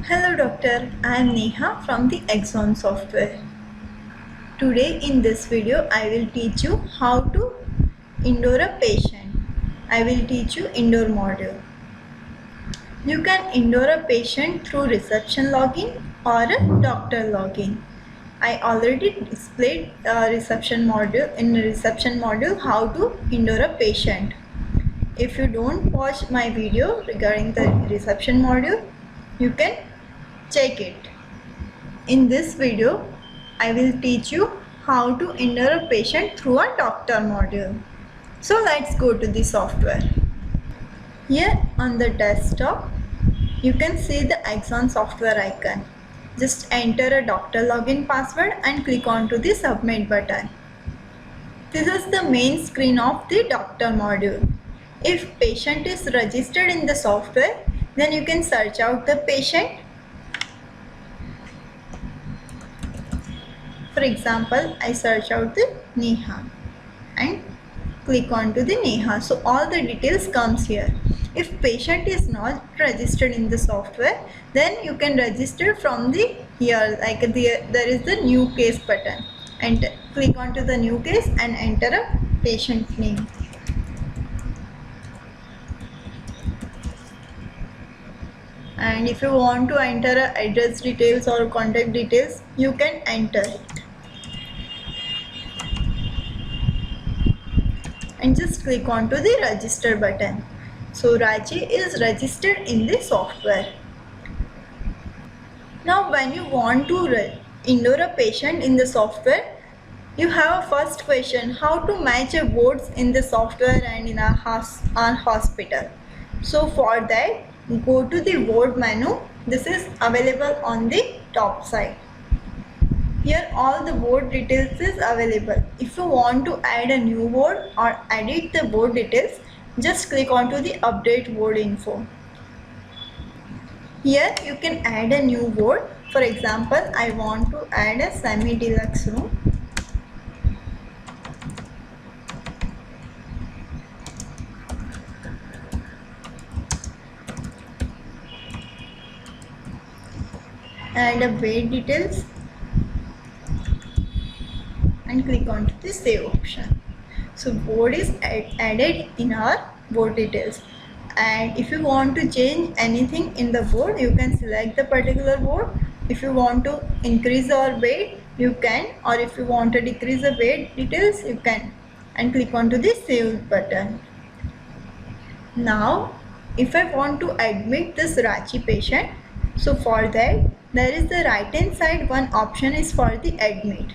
Hello doctor, I am Neha from the AXON software. Today in this video I will teach you how to indoor a patient. I will teach you indoor module. You can indoor a patient through reception login or a doctor login. I already displayed reception module how to indoor a patient. If you don't watch my video regarding the reception module, you can check it. In this video, I will teach you how to enter a patient through a doctor module. So let's go to the software. Here on the desktop, you can see the AXON software icon. Just enter a doctor login password and click on to the submit button. This is the main screen of the doctor module. If patient is registered in the software, then you can search out the patient. For example, I search out the Neha and click on to the Neha. So all the details comes here. If patient is not registered in the software, then you can register from the here, like there is the new case button, and click on to the new case and enter a patient name. And if you want to enter address details or contact details, you can enter it. And just click on to the register button. So Raji is registered in the software. Now when you want to indoor a patient in the software, you have a first question: how to match a wards in the software and in a hospital. So for that, go to the ward menu. This is available on the top side. Here all the ward details is available. If you want to add a new ward or edit the ward details, just click on to the update ward info. Here you can add a new ward. For example, I want to add a semi-deluxe room. Add a bed details and click on to the save option. So board is added in our board details, and if you want to change anything in the board, you can select the particular board. If you want to increase our bed, you can, or if you want to decrease the bed details, you can, and click on to the save button. Now if I want to admit this Rachi patient, so for that there is the right hand side one option is for the admit.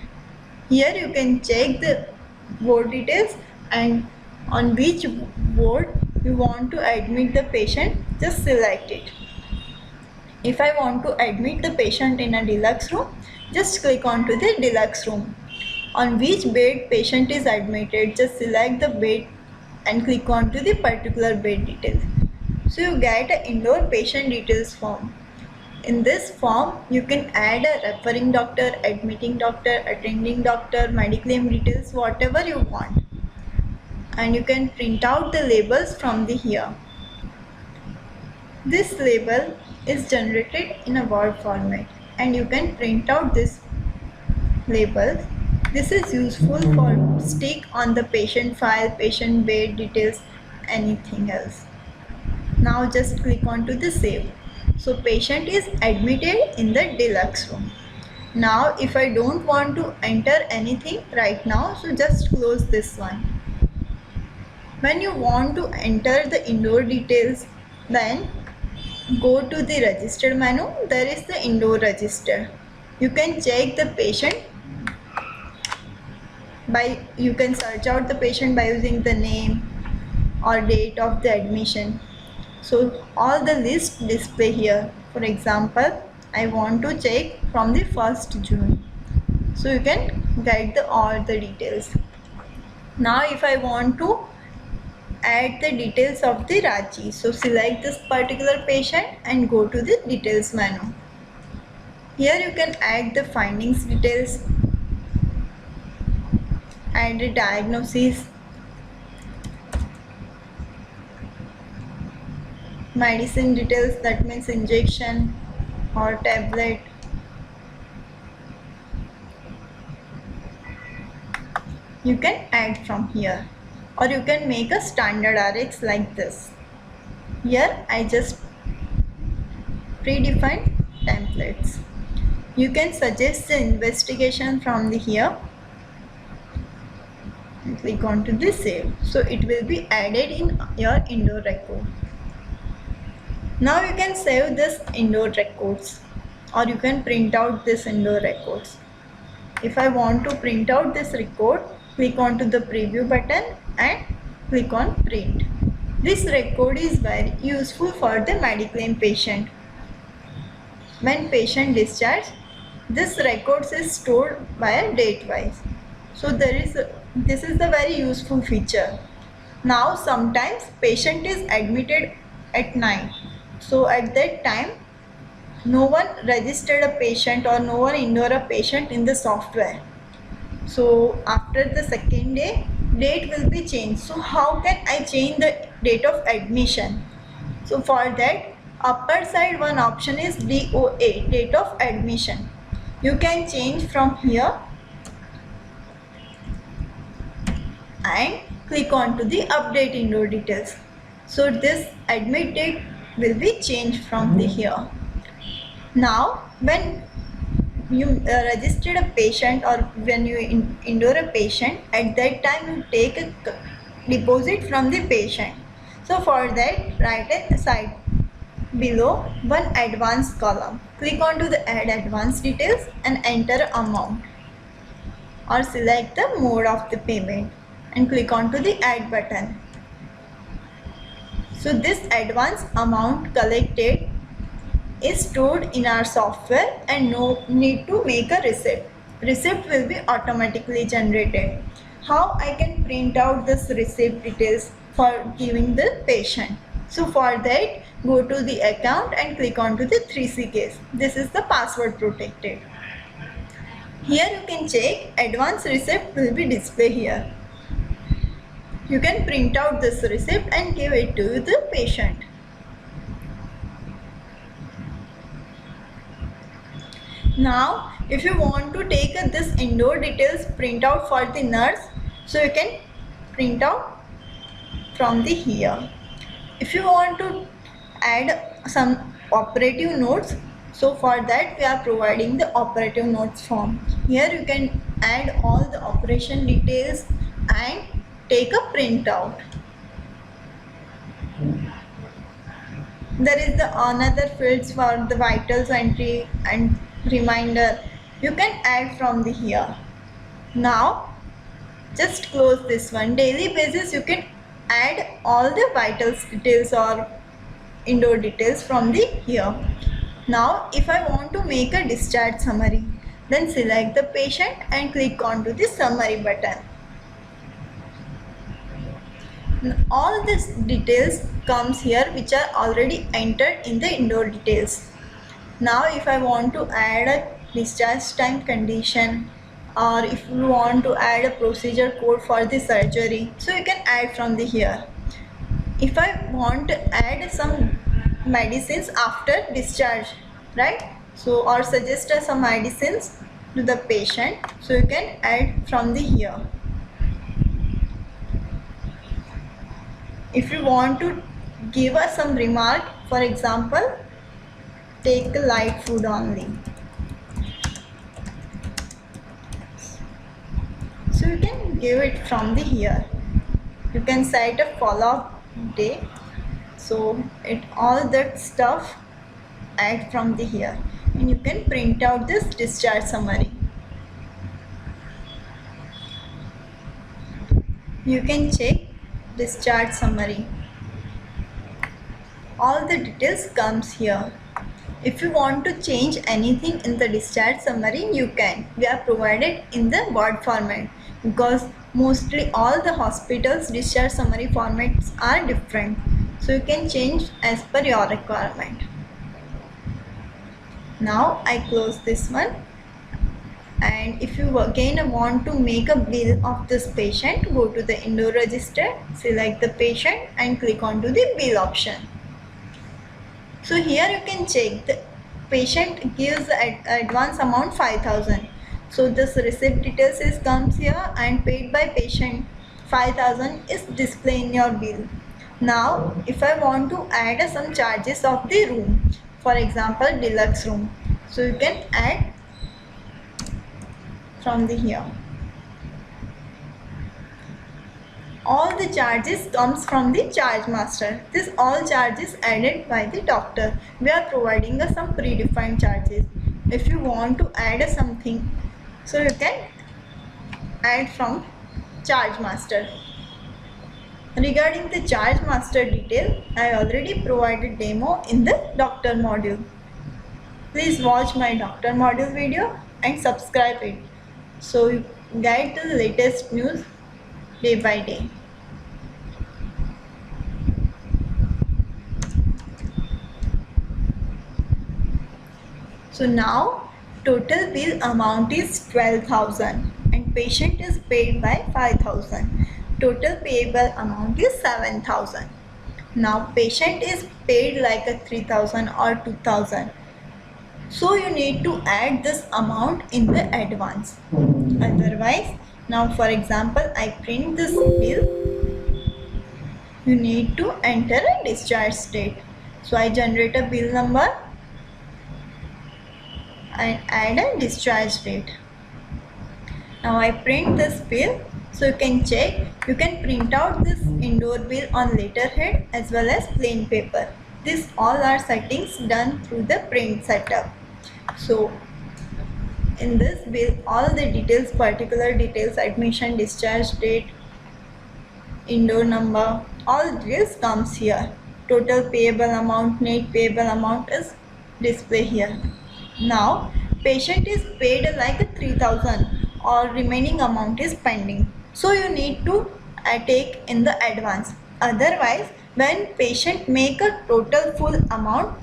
Here you can check the ward details and on which ward you want to admit the patient, just select it. If I want to admit the patient in a deluxe room, just click on to the deluxe room. On which bed patient is admitted, just select the bed and click on to the particular bed details. So you get an indoor patient details form. In this form, you can add a referring doctor, admitting doctor, attending doctor, mediclaim details, whatever you want. And you can print out the labels from the here. This label is generated in a Word format and you can print out this label. This is useful for stick on the patient file, patient bed details, anything else. Now just click on to the save. So patient is admitted in the deluxe room. Now if I don't want to enter anything right now, so just close this one. When you want to enter the indoor details, then go to the register menu. There is the indoor register. You can check the patient by, you can search out the patient by using the name or date of the admission. So all the list display here. For example, I want to check from the 1st June. So you can get all the details. Now if I want to add the details of the Rachi, so select this particular patient and go to the details menu. Here you can add the findings details, add the diagnosis, medicine details, that means injection, or tablet. You can add from here, or you can make a standard RX like this. Here I just predefined templates. You can suggest the investigation from the here and click on to the save. So it will be added in your indoor record. Now you can save this indoor records, or you can print out this indoor records. If I want to print out this record, click on to the preview button and click on print. This record is very useful for the Mediclaim patient. When patient discharged, this records is stored by a date wise. So this is the very useful feature. Now sometimes patient is admitted at night. So at that time, no one registered a patient or no one enrolled a patient in the software. So after the second day, date will be changed. So how can I change the date of admission? So for that, upper side one option is DOA, date of admission. You can change from here and click on to the update indoor details. So this admit date will be changed from the here. Now when you registered a patient or when you indoor a patient, at that time you take a deposit from the patient. So for that, right hand side below one advance column, click on to the add advance details and enter amount, or select the mode of the payment and click on to the add button. So this advance amount collected is stored in our software and no need to make a receipt. Receipt will be automatically generated. How I can print out this receipt details for giving the patient? So for that, go to the account and click on to the 3C case. This is the password protected. Here you can check advance receipt will be displayed here. You can print out this receipt and give it to the patient. Now if you want to take this indoor details print out for the nurse, so you can print out from the here. If you want to add some operative notes, so for that we are providing the operative notes form. Here you can add all the operation details and take a printout. There is the another fields for the vitals entry and reminder. You can add from the here. Now just close this one. Daily basis you can add all the vitals details or indoor details from the here. Now if I want to make a discharge summary, then select the patient and click on to the summary button. All these details comes here which are already entered in the indoor details. Now if I want to add a discharge time condition, or if you want to add a procedure code for the surgery, so you can add from the here. If I want to add some medicines after discharge, right, so or suggest some medicines to the patient, so you can add from the here. If you want to give us some remark, for example, take light food only, so you can give it from the here. You can set a follow-up day, so it all that stuff add from the here, and you can print out this discharge summary. You can check discharge summary. All the details comes here. If you want to change anything in the discharge summary, you can. We are provided in the Word format because mostly all the hospitals discharge summary formats are different. So you can change as per your requirement. Now I close this one. And if you again want to make a bill of this patient, go to the indoor register, select the patient and click on to the bill option. So here you can check patient gives advance amount 5,000. So this receipt details is comes here and paid by patient 5,000 is displayed in your bill. Now if I want to add some charges of the room, for example deluxe room, so you can add from the here. All the charges comes from the charge master. This all charges added by the doctor. We are providing some predefined charges. If you want to add something, so you can add from charge master. Regarding the charge master detail, I already provided demo in the doctor module. Please watch my doctor module video and subscribe it, so you get the latest news day by day. So now total bill amount is 12,000 and patient is paid by 5,000. Total payable amount is 7,000. Now patient is paid like a 3,000 or 2,000. So you need to add this amount in the advance. Otherwise, now for example, I print this bill. You need to enter a discharge date. So I generate a bill number and add a discharge date. Now I print this bill, so you can check. You can print out this indoor bill on letterhead as well as plain paper. These all are settings done through the print setup. So in this bill, all the details, particular details, admission, discharge date, indoor number, all details comes here. Total payable amount, net payable amount is displayed here. Now patient is paid like 3,000 or remaining amount is pending. So you need to take in the advance. Otherwise, when patient make a total full amount,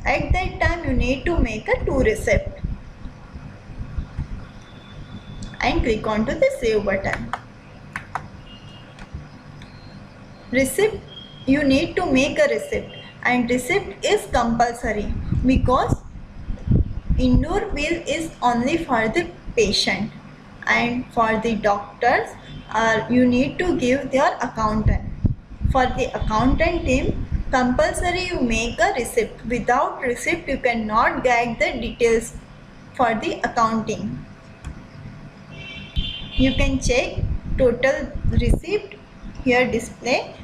at that time you need to make a 2 receipt and click on to the save button. Receipt, you need to make a receipt, and receipt is compulsory because indoor bill is only for the patient, and for the doctors you need to give their accountant. For the accountant team, compulsory you make a receipt. Without receipt you cannot get the details for the accounting. You can check total receipt here display,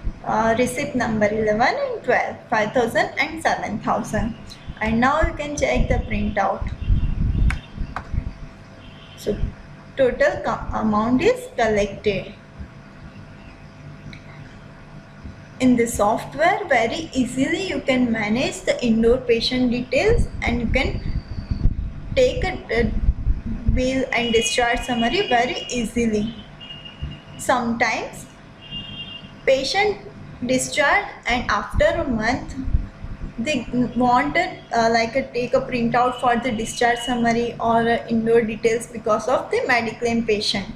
receipt number 11 and 12, 5,000 and 7,000. And now you can check the printout. So total amount is collected. In the software, very easily you can manage the indoor patient details, and you can take a bill and discharge summary very easily. Sometimes patient discharge and after a month they wanted take a printout for the discharge summary or indoor details because of the mediclaim patient.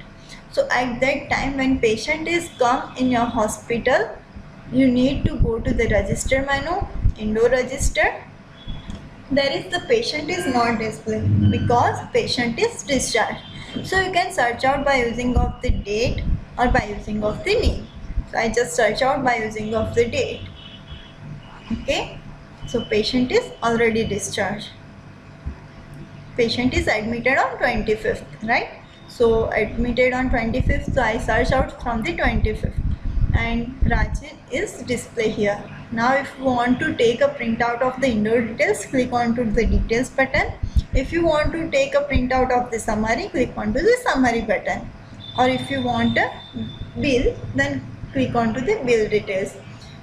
So at that time when patient is come in your hospital, you need to go to the register menu, indoor register. There is the patient is not displayed because patient is discharged. So you can search out by using of the date or by using of the name. So I just search out by using of the date. Okay. So patient is already discharged. Patient is admitted on 25th, right? So admitted on 25th, so I search out from the 25th, and Rajin is displayed here. Now if you want to take a printout of the indoor details, click on to the details button. If you want to take a printout of the summary, click on to the summary button. Or if you want a bill, then click on to the bill details.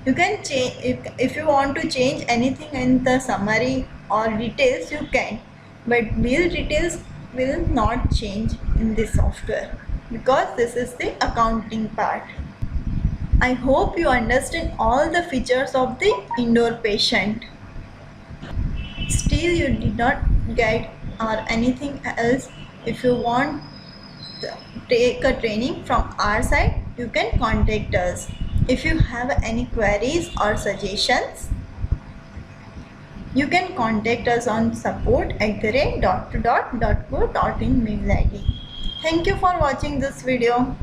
You can change, if you want to change anything in the summary or details, you can, but bill details will not change in this software because this is the accounting part. I hope you understand all the features of the indoor patient. Still you did not get or anything else, if you want to take a training from our side, you can contact us. If you have any queries or suggestions, You can contact us on support@.co.in mail ID. Thank you for watching this video.